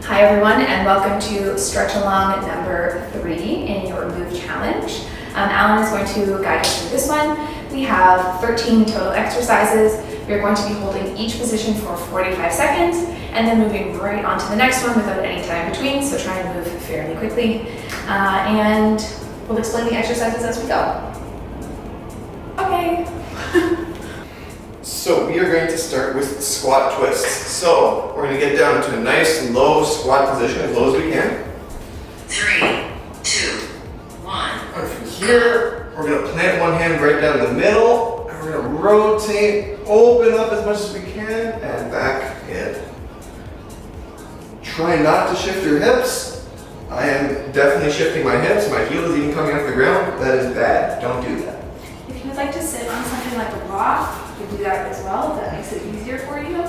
Hi everyone, and welcome to Stretch Along number 3 in your Move Challenge. Alan is going to guide us through this one. We have 13 total exercises. We're going to be holding each position for 45 seconds and then moving right on to the next one without any time between, so try and move fairly quickly. And we'll explain the exercises as we go. Okay. So we are going to start with squat twists. So we're going to get down to a nice low squat position, as low as we can. 3, 2, 1. And from here, we're going to plant one hand right down the middle, and we're going to rotate, open up as much as we can, and back in. Try not to shift your hips. I am definitely shifting my hips. My heel is even coming off the ground. That is bad. Don't do that. If you would like to sit on something like a block, you can do that as well, if that makes it easier for you.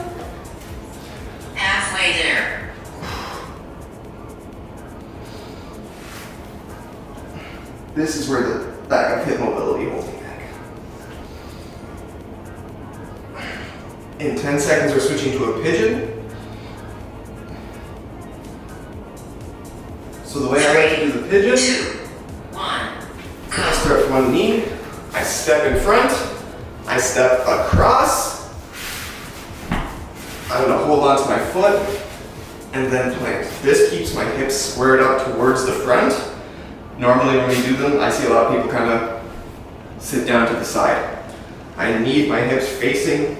Halfway there. This is where the back of hip mobility holds me back. In 10 seconds, we're switching to a pigeon. So the way I like to do the pigeon, 2, 1. I start from one knee, I step in front, I step across, I'm going to hold on to my foot, and then plant. This keeps my hips squared up towards the front. Normally when we do them, I see a lot of people kind of sit down to the side. I need my hips facing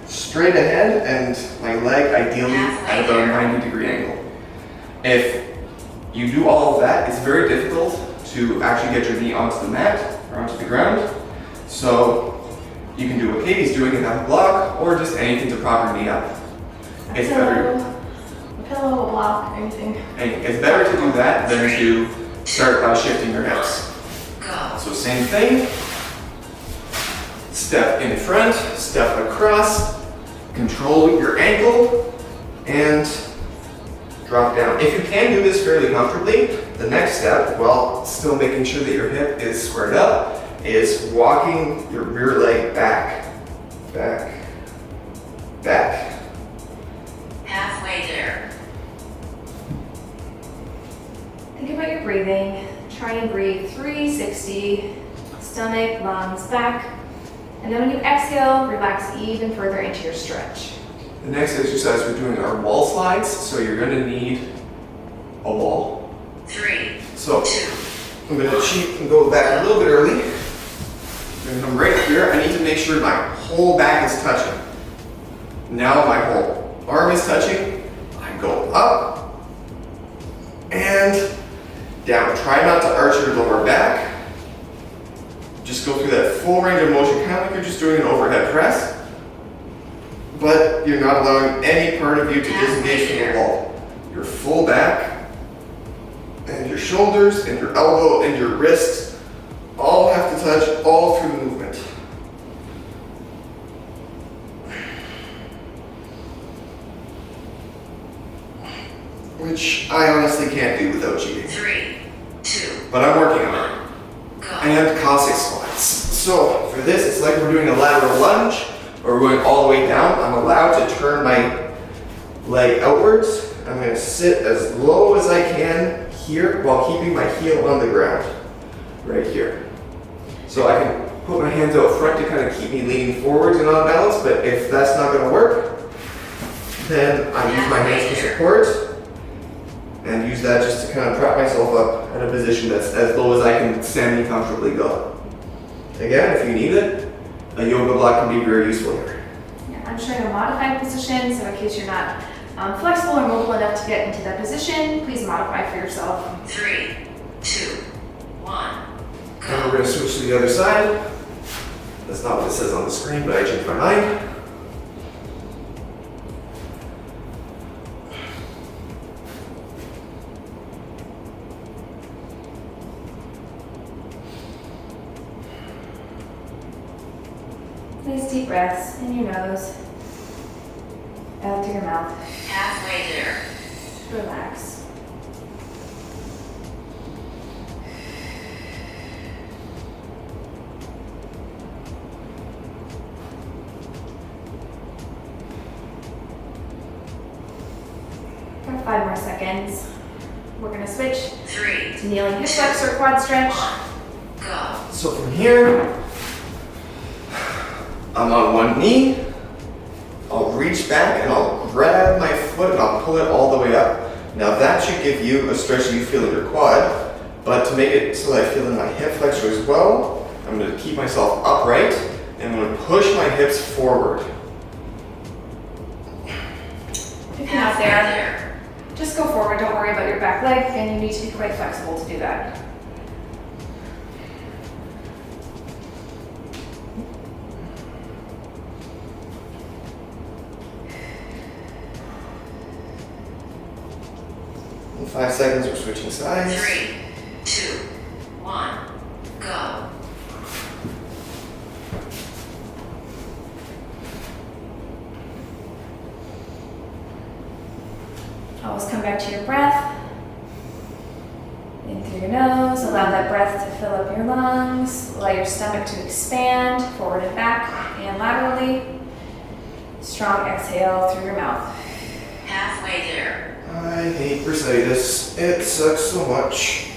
straight ahead and my leg ideally at about a 90-degree angle. If you do all of that, it's very difficult to actually get your knee onto the mat or onto the ground. So you can do what Katie's doing and have a block, or just anything to prop your knee up. It's better. A pillow, a block, anything. It's better to do that than to start by shifting your hips. Go. So same thing. Step in front, step across, control your ankle, and drop down. If you can do this fairly comfortably, the next step, while still making sure that your hip is squared up, is walking your rear leg back, back, back. Halfway there. Think about your breathing. Try and breathe 360, stomach, lungs, back. And then when you exhale, relax even further into your stretch. The next exercise we're doing are wall slides, so you're going to need a wall. 3, So 2. I'm going to cheat and go back a little bit early. I'm going to come right here. I need to make sure my whole back is touching. Now my whole arm is touching. I go up and down. Try not to arch your lower back. Just go through that full range of motion, kind of like you're just doing an overhead press. But you're not allowing any part of you to disengage from the wall. Your full back and your shoulders and your elbow and your wrists all have to touch all through the movement. Which I honestly can't do without cheating. 3, 2. But I'm working on it. Go. And Cossack squats. So for this, it's like we're doing a lateral lunge, or we're going all the way down. I'm allowed to turn my leg outwards. I'm going to sit as low as I can here while keeping my heel on the ground, right here. So I can put my hands out front to kind of keep me leaning forwards and on balance, but if that's not going to work, then I use my hands for support and use that just to kind of prop myself up at a position that's as low as I can semi-comfortably go. Again, if you need it, a yoga block can be very useful here. Yeah, I'm showing a modified position, so in case you're not flexible or mobile enough to get into that position, please modify for yourself. 3, 2, 1. Now we're going to switch to the other side. That's not what it says on the screen, but I changed my mind. Nice deep breaths in your nose, out through your mouth. Halfway there. Relax. For 5 more seconds. We're gonna switch 3, to kneeling hip flexor quad stretch. 1, go. So from here, I'm on one knee. I'll reach back and I'll grab my foot and I'll pull it all the way up. Now that should give you a stretch that you feel in your quad, but to make it so that I feel in my hip flexor as well, I'm gonna keep myself upright and I'm gonna push my hips forward. If you're not Halfway there, there. just go forward. Don't worry about your back leg, and you need to be quite flexible to do that. In 5 seconds, we're switching sides. 3, 2, 1, go. Always come back to your breath. In through your nose, allow that breath to fill up your lungs. Allow your stomach to expand forward and back and laterally. Strong exhale through your mouth. Halfway there. I hate bursitis. It sucks so much.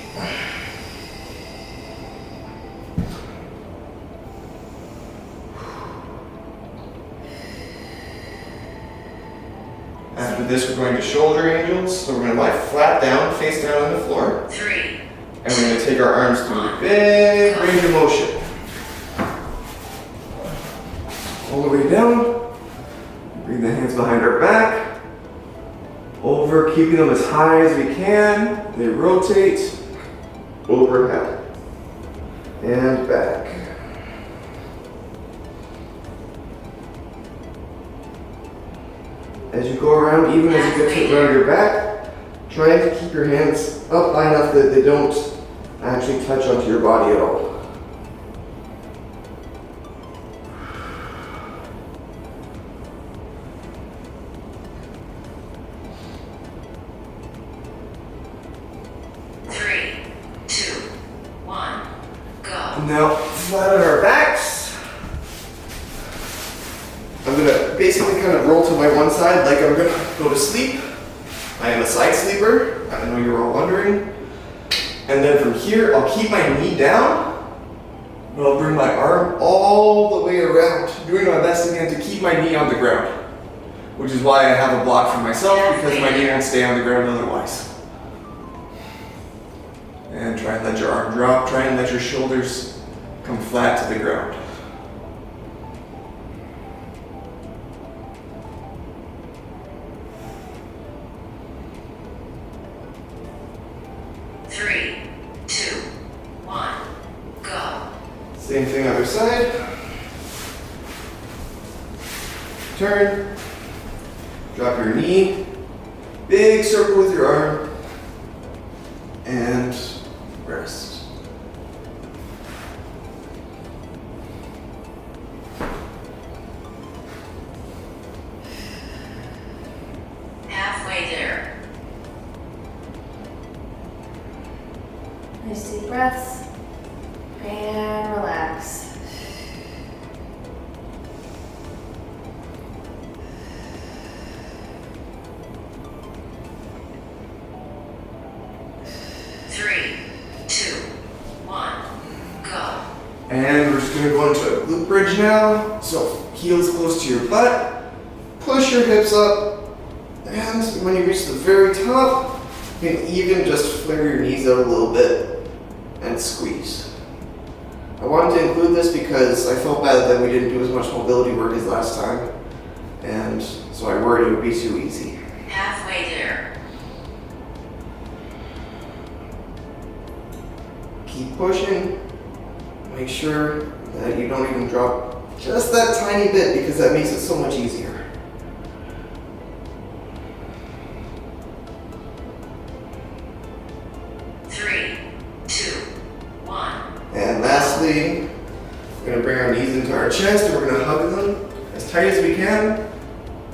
After this, we're going to shoulder angels. So we're going to lie flat down, face down on the floor. 3, And we're going to take our arms through a big range of motion. All the way down. Bring the hands behind our back. Over, keeping them as high as we can. They rotate overhead and back. As you go around, even as you get to around your back, try to keep your hands up high enough that they don't actually touch onto your body at all. Now, flat on our backs. I'm gonna basically kind of roll to my one side like I'm gonna go to sleep. I am a side sleeper, I know you're all wondering. And then from here, I'll keep my knee down, but I'll bring my arm all the way around, doing my best again to keep my knee on the ground. Which is why I have a block for myself, because my knee won't stay on the ground otherwise. And try and let your arm drop, try and let your shoulders come flat to the ground. Three, two, one, go. Same thing other side. Turn. Drop your knee. Big circle with your arm. And rest. Halfway there. Nice deep breaths. And relax. Three, two, one, go. And we're just going to go into a glute bridge now. So heels close to your butt. Push your hips up. And when you reach the very top, you can even just flare your knees out a little bit and squeeze. I wanted to include this because I felt bad that we didn't do as much mobility work as last time. And so I worried it would be too easy. Halfway there. Keep pushing. Make sure that you don't even drop just that tiny bit because that makes it so much easier. Three, two, one. And lastly, we're going to bring our knees into our chest and we're going to hug them as tight as we can.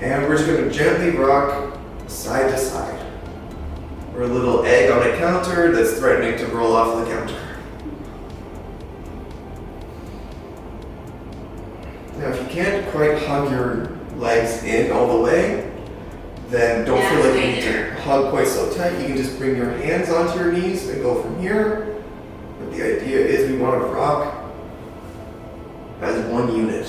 And we're just going to gently rock side to side. We're a little egg on a counter that's threatening to roll off the counter. Now, if you can't quite hug your legs in all the way, then don't feel like you need to hug quite so tight. You can just bring your hands onto your knees and go from here. But the idea is we want to rock as one unit.